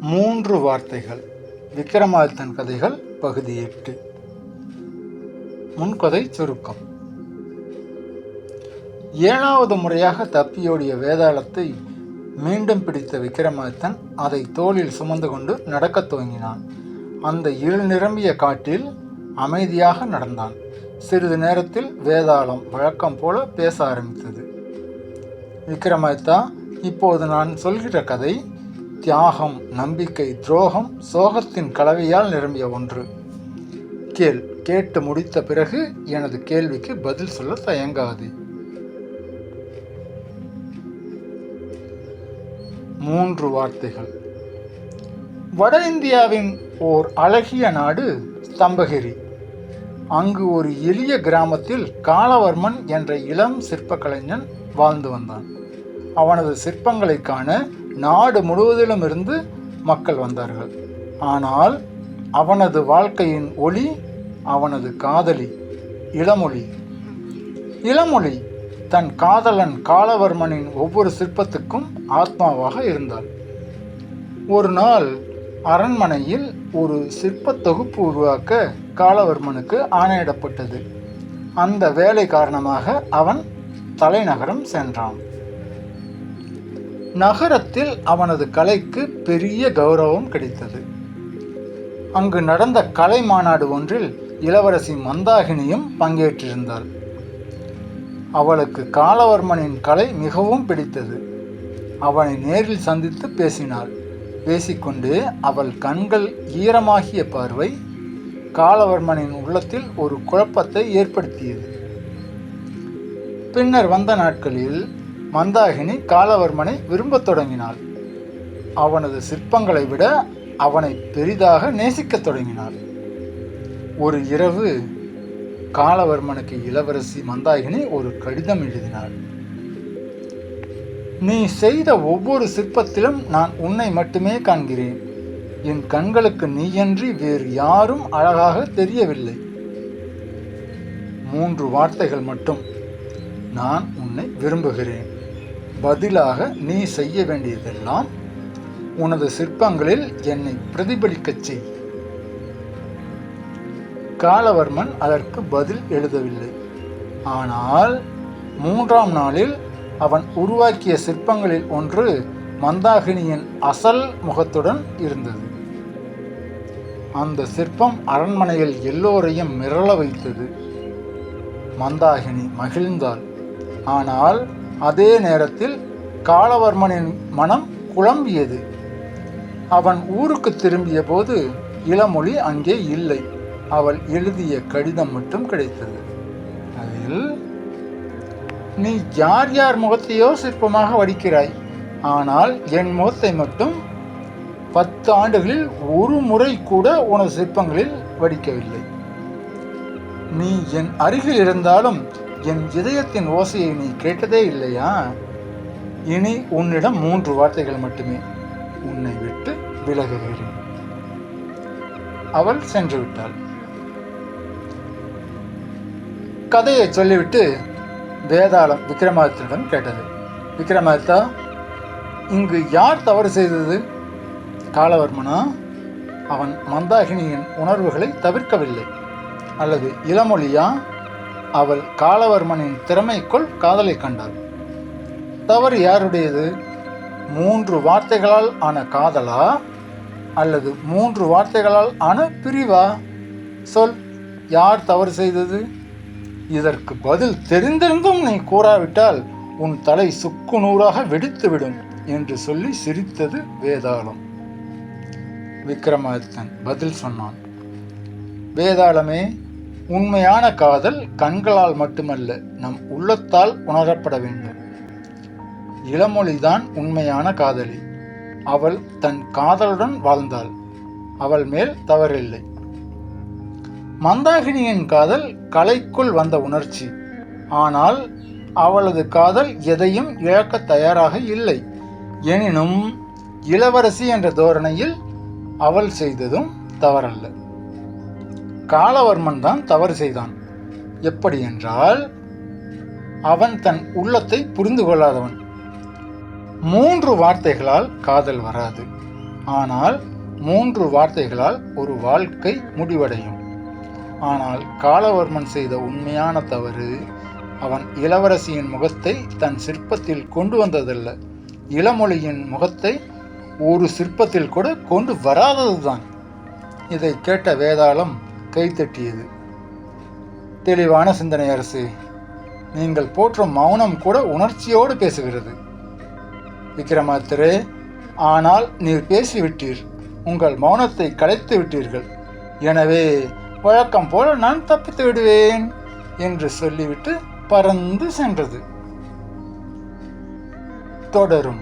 மூன்று வார்த்தைகள். விக்ரமாதித்தன் கதைகள் பகுதி 8. முன்கதை சுருக்கம். 7வது முறையாக தப்பியோடிய வேதாளத்தை மீண்டும் பிடித்த விக்ரமாதித்தன் அதை தோளில் சுமந்து கொண்டு நடக்கத் துவங்கினான். அந்த இருள் நிரம்பிய காட்டில் அமைதியாக நடந்தான். சிறிது நேரத்தில் வேதாளம் வழக்கம் போல பேச ஆரம்பித்தது. விக்ரமாதித்தா, இப்போது நான் சொல்கிற கதை தியாகம், நம்பிக்கை, துரோகம், சோகத்தின் கலவையால் நிரம்பிய ஒன்று. கேட்டு முடித்த பிறகு எனது கேள்விக்கு பதில் சொல்ல தயங்காது. 3 வார்த்தைகள். வட இந்தியாவின் ஓர் அழகிய நாடு ஸ்தம்பகிரி. அங்கு ஒரு எளிய கிராமத்தில் காலவர்மன் என்ற இளம் சிற்ப கலைஞன் வாழ்ந்து வந்தான். அவனது சிற்பங்களை காண நாடு முழுவதிலும் இருந்து மக்கள் வந்தார்கள். ஆனால் அவனது வாழ்க்கையின் ஒளி அவனது காதலி இளமொழி தன் காதலன் காலவர்மனின் ஒவ்வொரு சிற்பத்துக்கும் ஆத்மாவாக இருந்தாள். ஒரு நாள் அரண்மனையில் ஒரு சிற்ப தொகுப்பு உருவாக்க காலவர்மனுக்கு ஆணையிடப்பட்டது. அந்த வேலை காரணமாக அவன் தலைநகரம் சென்றான். நகரத்தில் அவனது கலைக்கு பெரிய கௌரவம் கிடைத்தது. அங்கு நடந்த கலை மாநாடு ஒன்றில் இளவரசி மந்தாகினியும் பங்கேற்றிருந்தாள். அவளுக்கு காலவர்மனின் கலை மிகவும் பிடித்தது. அவனை நேரில் சந்தித்து பேசினாள். பேசிக்கொண்டு அவள் கண்கள் ஈரமாகிய பார்வை காலவர்மனின் உள்ளத்தில் ஒரு குழப்பத்தை ஏற்படுத்தியது. பின்னர் வந்த நாட்களில் மந்தாகினி காலவர்மனை விரும்பத் தொடங்கினாள். அவனது சிற்பங்களை விட அவனை பெரிதாக நேசிக்கத் தொடங்கினாள். ஒரு இரவு காலவர்மனுக்கு இளவரசி மந்தாகினி ஒரு கடிதம் எழுதினாள். நீ செய்த ஒவ்வொரு சிற்பத்திலும் நான் உன்னை மட்டுமே காண்கிறேன். என் கண்களுக்கு நீயன்றி வேறு யாரும் அழகாக தெரியவில்லை. 3 வார்த்தைகள் மட்டும். நான் உன்னை விரும்புகிறேன். பதிலாக நீ செய்ய வேண்டியதெல்லாம் உனது சிற்பங்களில் என்னை பிரதிபலிக்கச் செய். காலவர்மன் அதற்கு பதில் எழுதவில்லை. ஆனால் 3ஆம் நாளில் அவன் உருவாக்கிய சிற்பங்களில் ஒன்று மந்தாகினியின் அசல் முகத்துடன் இருந்தது. அந்த சிற்பம் அரண்மனையில் எல்லோரையும் மிரள வைத்தது. மந்தாகினி மகிழ்ந்தாள். ஆனால் அதே நேரத்தில் காலவர்மனின் மனம் குழம்பியது. அவன் ஊருக்கு திரும்பிய போது இளமொழி அங்கே இல்லை. அவள் எழுதிய கடிதம் மட்டும் கிடைத்தது. அதில், நீ யார் யார் முகத்தையோ சிற்பமாக வடிக்கிறாய், ஆனால் என் முகத்தை மட்டும் 10 ஆண்டுகளில் ஒரு முறை கூட உனது சிற்பங்களில் வடிக்கவில்லை. நீ என் அருகில் இருந்தாலும் என் இதயத்தின் ஓசையை நீ கேட்டதே இல்லையா? இனி உன்னிடம் 3 வார்த்தைகள் மட்டுமே. உன்னை விட்டு விலகுகிறேன். அவள் சென்று விட்டாள். கதையை சொல்லிவிட்டு வேதாளம் விக்ரமாதித்தனிடம் கேட்டது. விக்ரமாதித்தா, இங்கு யார் தவறு செய்தது? காலவர்மனா? அவன் மந்தாகினியின் உணர்வுகளை தவிர்க்கவில்லை. அல்லது இளமொழியா? அவள் காலவர்மனின் திறமைக்குள் காதலை கண்டாள். தவறு யாருடையது? 3 வார்த்தைகளால் ஆன காதலா, அல்லது 3 வார்த்தைகளால் ஆன பிரிவா? சொல், யார் தவறு செய்தது? இதற்கு பதில் தெரிந்திருந்தும் நீ கூறாவிட்டால் உன் தலை சுக்கு நூறாக வெடித்துவிடும் என்று சொல்லி சிரித்தது வேதாளம். விக்ரமாதித்தன் பதில் சொன்னான். வேதாளமே, உண்மையான காதல் கண்களால் மட்டுமல்ல, நம் உள்ளத்தால் உணரப்பட வேண்டும். இளமொழிதான் உண்மையான காதலி. அவள் தன் காதலுடன் வாழ்ந்தாள். அவள் மேல் தவறில்லை. மந்தாகினியின் காதல் கலைக்குள் வந்த உணர்ச்சி. ஆனால் அவளது காதல் எதையும் இழக்க தயாராக இல்லை. எனினும் இளவரசி என்ற தோரணையில் அவள் செய்ததும் தவறல்ல. காலவர்மன் தான் தவறு செய்தான். எப்படி என்றால், அவன் தன் உள்ளத்தை புரிந்து கொள்ளாதவன். 3 வார்த்தைகளால் காதல் வராது. ஆனால் 3 வார்த்தைகளால் ஒரு வாழ்க்கை முடிவடையும். ஆனால் காலவர்மன் செய்த உண்மையான தவறு, அவன் இளவரசியின் முகத்தை தன் சிற்பத்தில் கொண்டு வந்ததல்ல, இளமொழியின் முகத்தை ஒரு சிற்பத்தில் கூட கொண்டு வராததுதான். இதை கேட்ட வேதாளம் கைத்தட்டியது. தெளிவான சிந்தனை அரசே, நீங்கள் போற்றும் மௌனம் கூட உணர்ச்சியோடு பேசுகிறது. விக்ரமாதித்தரே, ஆனால் நீர் பேசிவிட்டீர், உங்கள் மௌனத்தை கலைத்து விட்டீர்கள். எனவே வழக்கம் போல நான் தப்பித்து விடுவேன் என்று சொல்லிவிட்டு பறந்து சென்றது. தொடரும்.